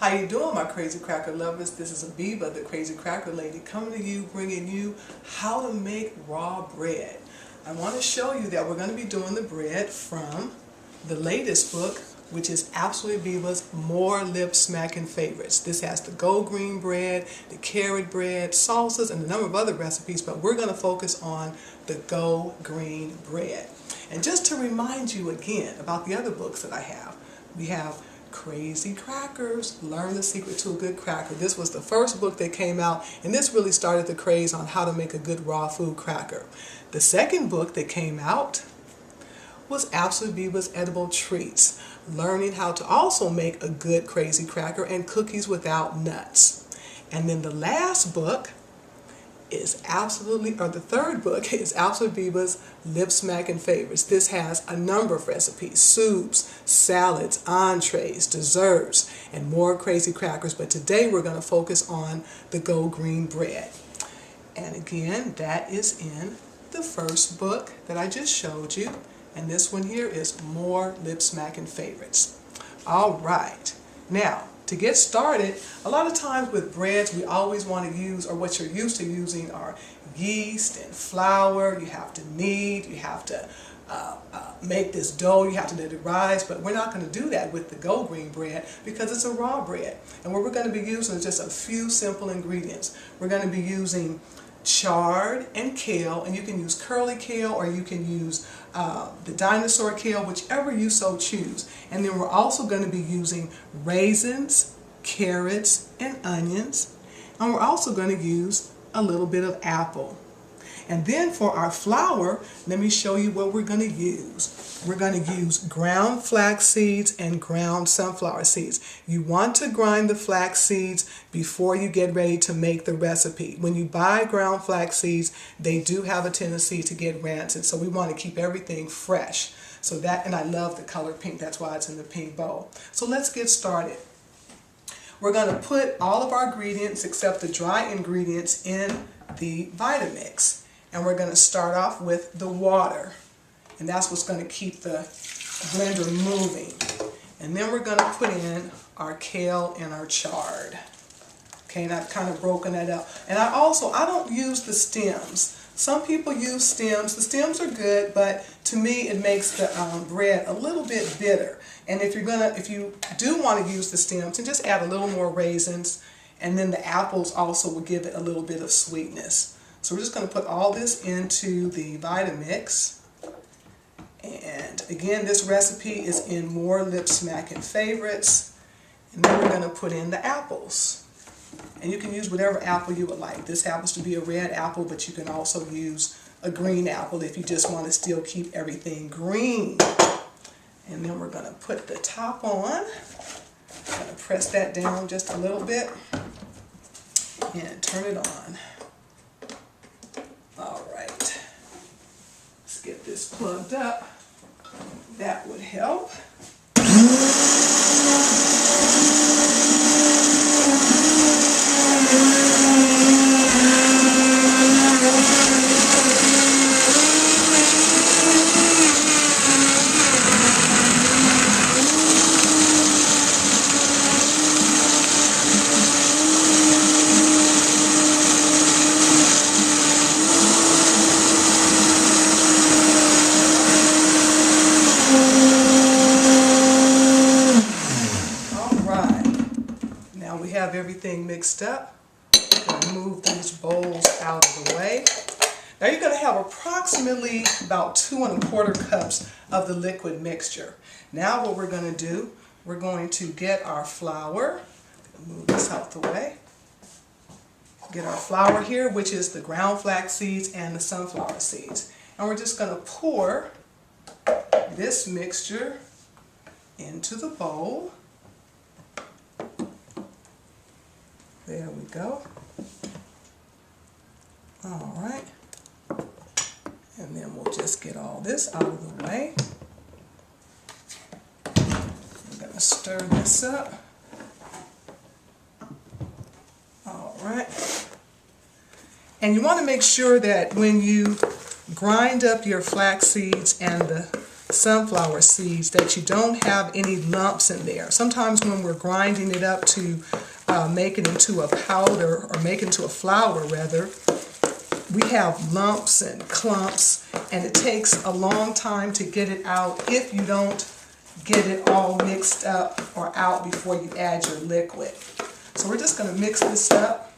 How you doing, my crazy cracker lovers? This is Abiba, the crazy cracker lady, coming to you, bringing you how to make raw bread. I want to show you that we're going to be doing the bread from the latest book, which is Absolutely Abiba's More Lip Smacking Favorites. This has the gold green bread, the carrot bread, salsas, and a number of other recipes, but we're going to focus on the gold green bread. And just to remind you again about the other books that I have, we have Crazy Crackers, Learn the Secret to a Good Cracker. This was the first book that came out, and this really started the craze on how to make a good raw food cracker. The second book that came out was Absolutely Abiba's Edible Treats, learning how to also make a good crazy cracker and cookies without nuts. And then the last book is the third book is Absolutely Abiba's Lip Smacking Favorites. This has a number of recipes: soups, salads, entrees, desserts, and more crazy crackers. But today we're going to focus on the gold green bread. And again, that is in the first book that I just showed you. And this one here is More Lip Smacking Favorites. All right. Now, to get started, a lot of times with breads we always want to use, or what you're used to using, are yeast and flour. You have to knead, you have to make this dough, you have to let it rise, but we're not going to do that with the gold green bread because it's a raw bread. And what we're going to be using is just a few simple ingredients. We're going to be using chard and kale, and you can use curly kale or you can use the dinosaur kale, whichever you so choose. And then we're also going to be using raisins, carrots, and onions, and we're also going to use a little bit of apple. And then for our flour, let me show you what we're going to use. We're going to use ground flax seeds and ground sunflower seeds. You want to grind the flax seeds before you get ready to make the recipe. When you buy ground flax seeds, they do have a tendency to get rancid, so we want to keep everything fresh. So that, and I love the color pink, that's why it's in the pink bowl. So let's get started. We're going to put all of our ingredients except the dry ingredients in the Vitamix. And we're going to start off with the water. And that's what's going to keep the blender moving. And then we're going to put in our kale and our chard. Okay, and I've kind of broken that up. And I don't use the stems. Some people use stems. The stems are good, but to me it makes the bread a little bit bitter. And if you do want to use the stems, then just add a little more raisins, and then the apples also will give it a little bit of sweetness. So we're just going to put all this into the Vitamix. And again, this recipe is in More Lip Smacking Favorites. And then we're going to put in the apples. And you can use whatever apple you would like. This happens to be a red apple, but you can also use a green apple if you just want to still keep everything green. And then we're going to put the top on. I'm going to press that down just a little bit and turn it on. All right, let's get this plugged up. That would help. Everything mixed up. I'm going to move these bowls out of the way. Now you're going to have approximately about 2 1/4 cups of the liquid mixture. Now what we're going to do, we're going to get our flour. Move this out the way. Get our flour here, which is the ground flax seeds and the sunflower seeds. And we're just going to pour this mixture into the bowl. There we go. All right. And then we'll just get all this out of the way. I'm going to stir this up. All right. And you want to make sure that when you grind up your flax seeds and the sunflower seeds that you don't have any lumps in there. Sometimes when we're grinding it up to make it into a powder, or make it into a flour rather, we have lumps and clumps, and it takes a long time to get it out if you don't get it all mixed up or out before you add your liquid. So we're just going to mix this up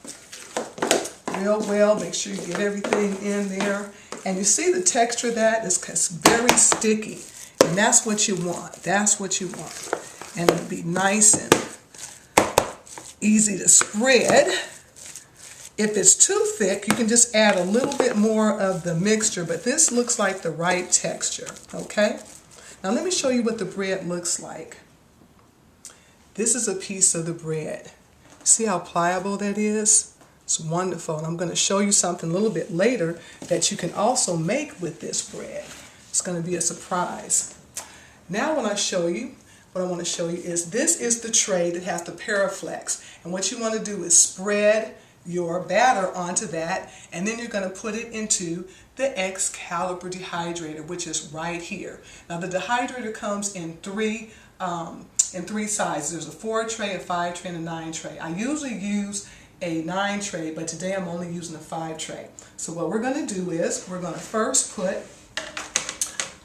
real well. Make sure you get everything in there. And you see the texture of that is very sticky. And that's what you want. That's what you want. And it'll be nice and easy to spread. If it's too thick, you can just add a little bit more of the mixture, but this looks like the right texture, okay? Now let me show you what the bread looks like. This is a piece of the bread. See how pliable that is? It's wonderful. And I'm going to show you something a little bit later that you can also make with this bread. It's going to be a surprise. Now when I show you, what I want to show you is this is the tray that has the Paraflex. And what you want to do is spread your batter onto that, and then you're going to put it into the Excalibur dehydrator, which is right here. Now the dehydrator comes in three sizes. There's a 4 tray, a 5 tray, and a 9 tray. I usually use a 9 tray, but today I'm only using a 5 tray. So what we're going to do is we're going to first put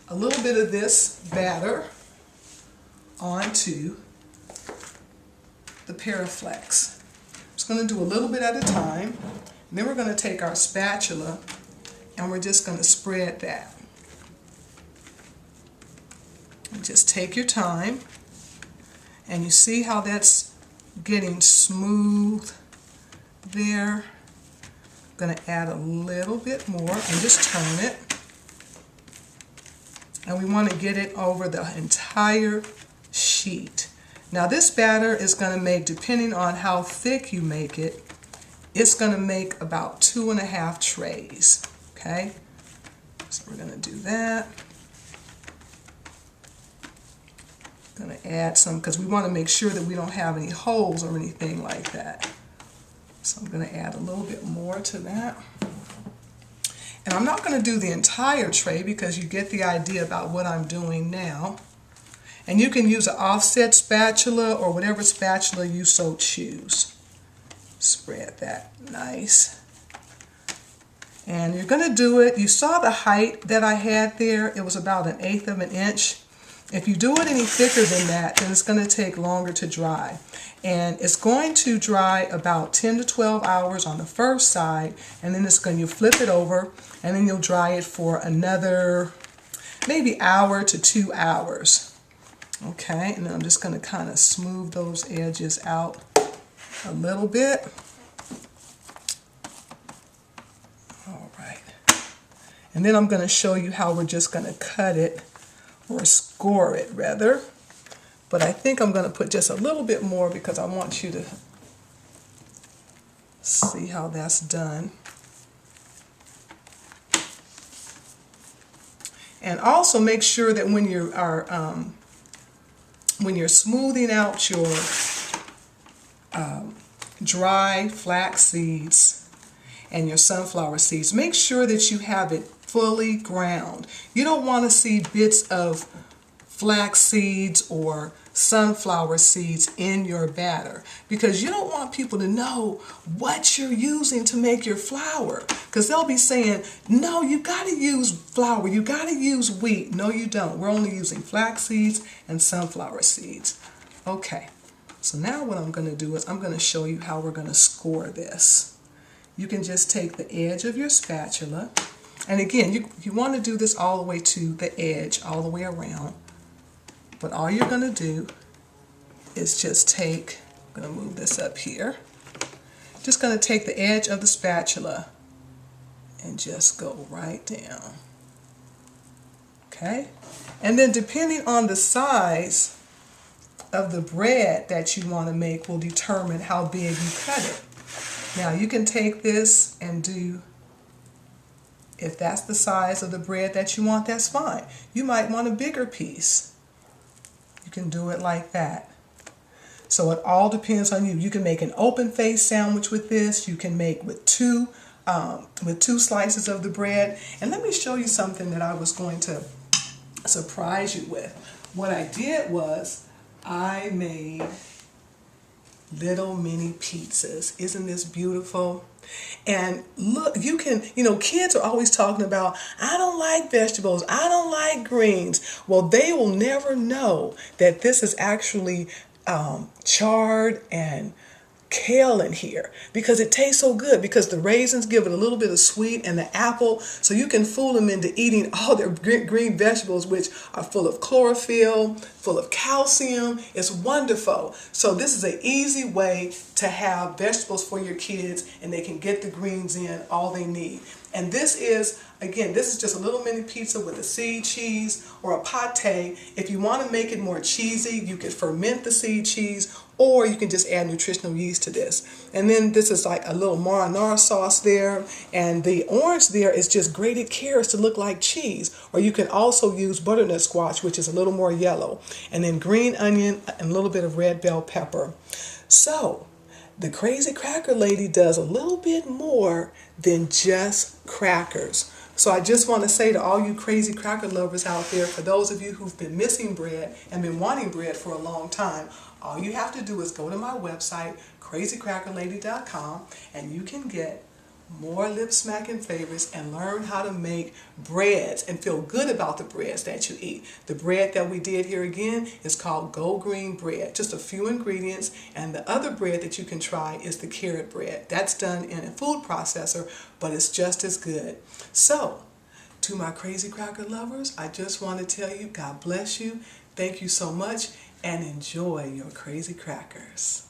a little bit of this batter onto the Paraflex. Just going to do a little bit at a time, and then we're going to take our spatula and we're just going to spread that. And just take your time, and you see how that's getting smooth there. I'm going to add a little bit more and just turn it, and we want to get it over the entire sheet. Now this batter is going to make, depending on how thick you make it, it's going to make about 2.5 trays. Okay, so we're going to do that. Going to add some, because we want to make sure that we don't have any holes or anything like that. So I'm going to add a little bit more to that. And I'm not going to do the entire tray because you get the idea about what I'm doing now. And you can use an offset spatula or whatever spatula you so choose. Spread that nice. And you're going to do it, you saw the height that I had there, it was about 1/8 of an inch. If you do it any thicker than that, then it's going to take longer to dry. And it's going to dry about 10 to 12 hours on the first side, and then you flip it over, and then you'll dry it for another maybe hour to 2 hours. Okay, and then I'm just going to kind of smooth those edges out a little bit. All right. And then I'm going to show you how we're just going to cut it, or score it rather. But I think I'm going to put just a little bit more because I want you to see how that's done. And also make sure that when you are when you're smoothing out your dry flax seeds and your sunflower seeds, make sure that you have it fully ground. You don't want to see bits of flax seeds or sunflower seeds in your batter, because you don't want people to know what you're using to make your flour, because they'll be saying, no, you got to use flour, you got to use wheat. No, you don't. We're only using flax seeds and sunflower seeds. Okay, so now what I'm going to do is I'm going to show you how we're going to score this. You can just take the edge of your spatula, and again, you want to do this all the way to the edge, all the way around. But all you're going to do is just take, I'm going to move this up here, just going to take the edge of the spatula and just go right down. Okay? And then depending on the size of the bread that you want to make will determine how big you cut it. Now you can take this and do, if that's the size of the bread that you want, that's fine. You might want a bigger piece. You can do it like that. So it all depends on you. You can make an open face sandwich with this. You can make with two slices of the bread. And let me show you something that I was going to surprise you with. What I did was I made little mini pizzas. Isn't this beautiful? And look, you can, kids are always talking about, I don't like vegetables, I don't like greens. Well, they will never know that this is actually chard and kale in here because it tastes so good, because the raisins give it a little bit of sweet and the apple, so you can fool them into eating all their green vegetables, which are full of chlorophyll, full of calcium. It's wonderful. So this is an easy way to have vegetables for your kids, and they can get the greens in all they need. And this is, again, this is just a little mini pizza with a seed cheese or a pate. If you want to make it more cheesy, you could ferment the seed cheese, or you can just add nutritional yeast to this. And then this is like a little marinara sauce there, and the orange there is just grated carrots to look like cheese. Or you can also use butternut squash, which is a little more yellow, and then green onion and a little bit of red bell pepper. So the Crazy Cracker Lady does a little bit more than just crackers. So I just want to say to all you crazy cracker lovers out there, for those of you who've been missing bread and been wanting bread for a long time, all you have to do is go to my website, krazycrackerlady.com, and you can get more lip smacking favorites and learn how to make breads and feel good about the breads that you eat. The bread that we did here again is called Go Green bread. Just a few ingredients, and the other bread that you can try is the carrot bread. That's done in a food processor, but it's just as good. So, to my crazy cracker lovers, I just want to tell you, God bless you. Thank you so much, and enjoy your crazy crackers.